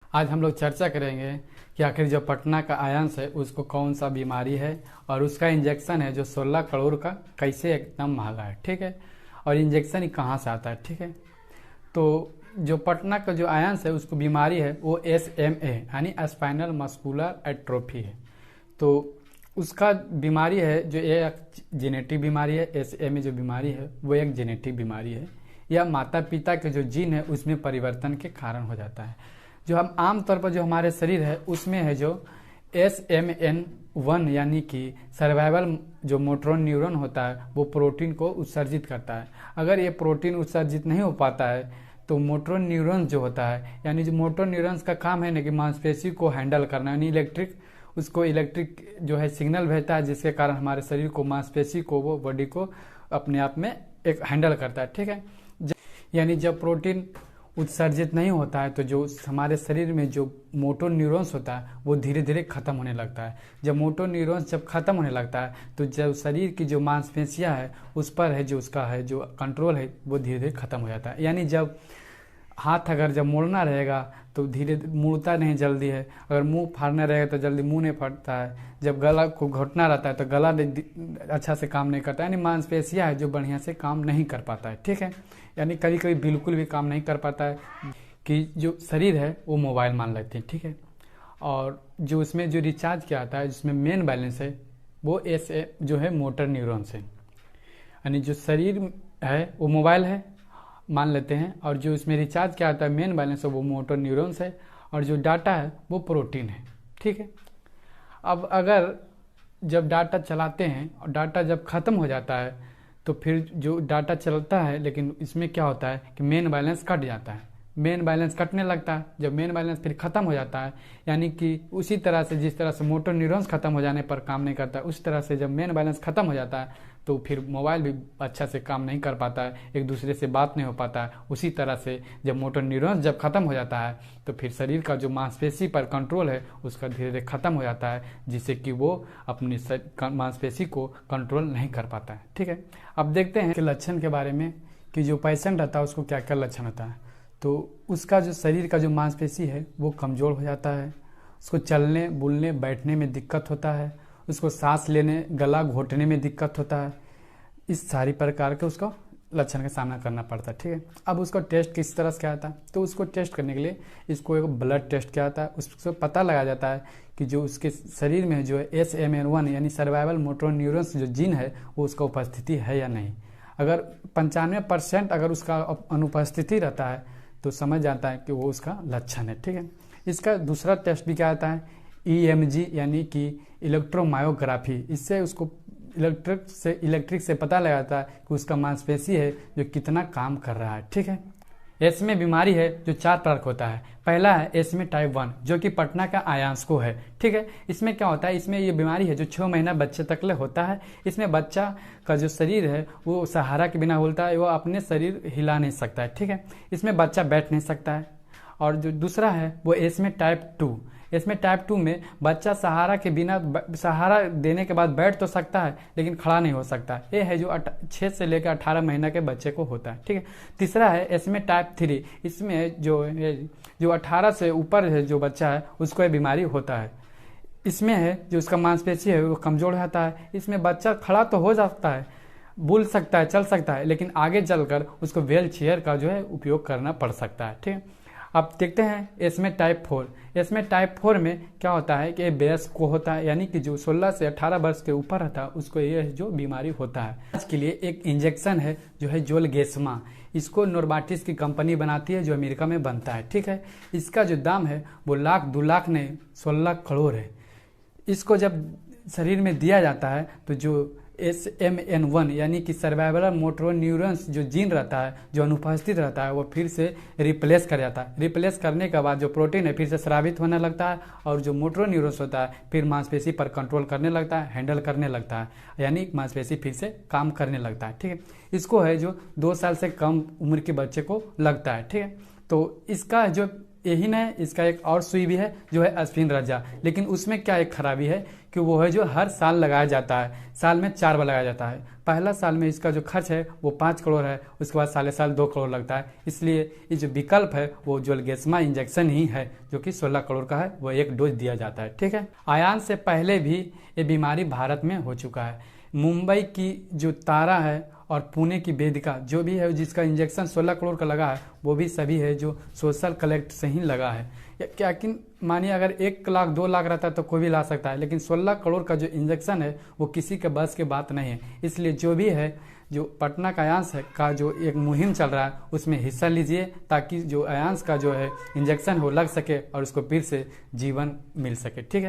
आज हम लोग चर्चा करेंगे कि आखिर जो पटना का आयंस है उसको कौन सा बीमारी है और उसका इंजेक्शन है जो 16 करोड़ का कैसे एकदम महंगा है। ठीक है, और इंजेक्शन ही कहाँ से आता है। ठीक है, तो जो पटना का जो आयंस है उसको बीमारी है वो SMA यानी स्पाइनल मस्कुलर एट्रोफी है। तो उसका बीमारी है जो एक जेनेटिक बीमारी है। SMA जो बीमारी है वो एक जेनेटिक बीमारी है। यह माता पिता के जो जीन है उसमें परिवर्तन के कारण हो जाता है। जो हम आमतौर पर जो हमारे शरीर है उसमें है जो SMN1 यानी कि सर्वाइवल जो मोटर न्यूरॉन होता है वो प्रोटीन को उत्सर्जित करता है। अगर ये प्रोटीन उत्सर्जित नहीं हो पाता है तो मोटर न्यूरॉन जो होता है यानी जो मोटर न्यूरॉन्स का काम है ना कि मांसपेशी को हैंडल करना, यानी इलेक्ट्रिक जो है सिग्नल भेजता है जिसके कारण हमारे शरीर को मांसपेशी को वो बॉडी को अपने आप में एक हैंडल करता है। ठीक है, यानी जब प्रोटीन उत्सर्जित नहीं होता है तो जो हमारे शरीर में जो मोटर न्यूरॉन्स होता है वो धीरे धीरे खत्म होने लगता है। जब मोटर न्यूरॉन्स जब खत्म होने लगता है तो जब शरीर की जो मांसपेशियां है उस पर है जो उसका है जो कंट्रोल है वो धीरे धीरे खत्म हो जाता है। यानी जब हाथ अगर जब मोड़ना रहेगा तो धीरे मुड़ता नहीं जल्दी है, अगर मुंह फाड़ना रहेगा तो जल्दी मुंह नहीं फटता है, जब गला को घोटना रहता है तो गला अच्छा से काम नहीं करता है, यानी मांसपेशियां है जो बढ़िया से काम नहीं कर पाता है। ठीक है, यानी कभी कभी बिल्कुल भी काम नहीं कर पाता है कि जो शरीर है वो मोबाइल मान लेते हैं। ठीक है, और जो उसमें जो रिचार्ज किया आता है जिसमें मेन बैलेंस है वो जो है मोटर न्यूरॉन से, यानी जो शरीर है वो मोबाइल है मान लेते हैं, और जो इसमें रिचार्ज क्या आता है मेन बैलेंस है वो मोटर न्यूरॉन्स है, और जो डाटा है वो प्रोटीन है। ठीक है, अब अगर जब डाटा चलाते हैं और डाटा जब ख़त्म हो जाता है तो फिर जो डाटा चलता है लेकिन इसमें क्या होता है कि मेन बैलेंस कट जाता है। मेन बैलेंस कटने लगता है, जब मेन बैलेंस फिर ख़त्म हो जाता है, यानी कि उसी तरह से जिस तरह से मोटर न्यूरॉन्स खत्म हो जाने पर काम नहीं करता उस तरह से जब मेन बैलेंस खत्म हो जाता है तो फिर मोबाइल भी अच्छा से काम नहीं कर पाता है, एक दूसरे से बात नहीं हो पाता है। उसी तरह से जब मोटर न्यूरॉन्स जब खत्म हो जाता है तो फिर शरीर का जो मांसपेशी पर कंट्रोल है उसका धीरे धीरे खत्म हो जाता है, जिससे कि वो अपनी मांसपेशी को कंट्रोल नहीं कर पाता है। ठीक है, अब देखते हैं कि लक्षण के बारे में कि जो पेशेंट रहता है उसको क्या क्या लक्षण होता है। तो उसका जो शरीर का जो मांसपेशी है वो कमज़ोर हो जाता है, उसको चलने बोलने बैठने में दिक्कत होता है, उसको सांस लेने गला घोटने में दिक्कत होता है। इस सारी प्रकार के उसको लक्षण का सामना करना पड़ता है। ठीक है, अब उसको टेस्ट किस तरह से किया जाता है, तो उसको टेस्ट करने के लिए इसको एक ब्लड टेस्ट किया जाता है। उससे पता लगाया जाता है कि जो उसके शरीर में जो है SMN1 यानी सर्वाइवल मोटर न्यूरॉन्स जो जीन है वो उसका उपस्थिति है या नहीं। अगर 95% अगर उसका अनुपस्थिति रहता है तो समझ जाता है कि वो उसका लक्षण है। ठीक है, इसका दूसरा टेस्ट भी क्या आता है EMG यानी कि इलेक्ट्रोमायोग्राफी। इससे उसको इलेक्ट्रिक से पता लगाता है कि उसका मांसपेशी है जो कितना काम कर रहा है। ठीक है, SMA बीमारी है जो 4 प्रकार का होता है। पहला है SMA टाइप 1 जो कि पटना का आयांस को है। ठीक है, इसमें क्या होता है, इसमें ये बीमारी है जो 6 महीना बच्चे तक ले होता है। इसमें बच्चा का जो शरीर है वो सहारा के बिना बोलता है, वो अपने शरीर हिला नहीं सकता है। ठीक है, इसमें बच्चा बैठ नहीं सकता है। और जो दूसरा है वो SMA टाइप 2। इसमें टाइप 2 में बच्चा सहारा के बिना सहारा देने के बाद बैठ तो सकता है लेकिन खड़ा नहीं हो सकता। ये है जो 6 से लेकर 18 महीना के बच्चे को होता है। ठीक है, तीसरा है SMA टाइप 3। इसमें जो 18 से ऊपर है जो बच्चा है उसको ये बीमारी होता है। इसमें है जो उसका मांसपेशी है वो कमजोर रहता है। इसमें बच्चा खड़ा तो हो जाता है, बोल सकता है, चल सकता है, लेकिन आगे चलकर उसको व्हील चेयर का जो है उपयोग करना पड़ सकता है। ठीक है, अब देखते हैं इसमें टाइप 4। इसमें टाइप 4 में क्या होता है कि वयस्क को होता है, यानी कि जो 16 से 18 वर्ष के ऊपर रहता है उसको ये जो बीमारी होता है। आज के लिए एक इंजेक्शन है जो है जोलगेस्मा। इसको नोर्बाटिस की कंपनी बनाती है जो अमेरिका में बनता है। ठीक है, इसका जो दाम है वो 1,00,000-2,00,000 नहीं 16 करोड़ है। इसको जब शरीर में दिया जाता है तो जो SMN1 यानी कि सर्वाइवल मोटर न्यूरॉन्स जो जीन रहता है जो अनुपस्थित रहता है वो फिर से रिप्लेस कर जाता है। रिप्लेस करने के बाद जो प्रोटीन है फिर से स्रावित होने लगता है, और जो मोटर न्यूरॉन्स होता है फिर मांसपेशी पर कंट्रोल करने लगता है, हैंडल करने लगता है, यानी मांसपेशी फिर से काम करने लगता है। ठीक है, इसको है जो 2 साल से कम उम्र के बच्चे को लगता है। ठीक है, तो इसका जो यही नहीं, इसका एक और सुई भी है जो है अश्विन रजा। लेकिन उसमें क्या एक खराबी है कि वो है जो हर साल लगाया जाता है, साल में 4 बार लगाया जाता है। पहला साल में इसका जो खर्च है वो 5 करोड़ है, उसके बाद साले साल 2 करोड़ लगता है। इसलिए ये जो विकल्प है वो जोलगेस्मा इंजेक्शन ही है, जो कि 16 करोड़ का है, वो एक डोज दिया जाता है। ठीक है, आयान से पहले भी ये बीमारी भारत में हो चुका है। मुंबई की जो तारा है और पुणे की वेदिका जो भी है, जिसका इंजेक्शन 16 करोड़ का लगा है, वो भी सभी है जो सोशल कलेक्ट से ही लगा है। क्या कि मानिए अगर 1 लाख 2 लाख रहता है तो कोई भी ला सकता है, लेकिन 16 करोड़ का जो इंजेक्शन है वो किसी के बस के बात नहीं है। इसलिए जो भी है, जो पटना का आयांश है का जो एक मुहिम चल रहा है उसमें हिस्सा लीजिए, ताकि जो आयांश का जो है इंजेक्शन हो लग सके और उसको फिर से जीवन मिल सके। ठीक है।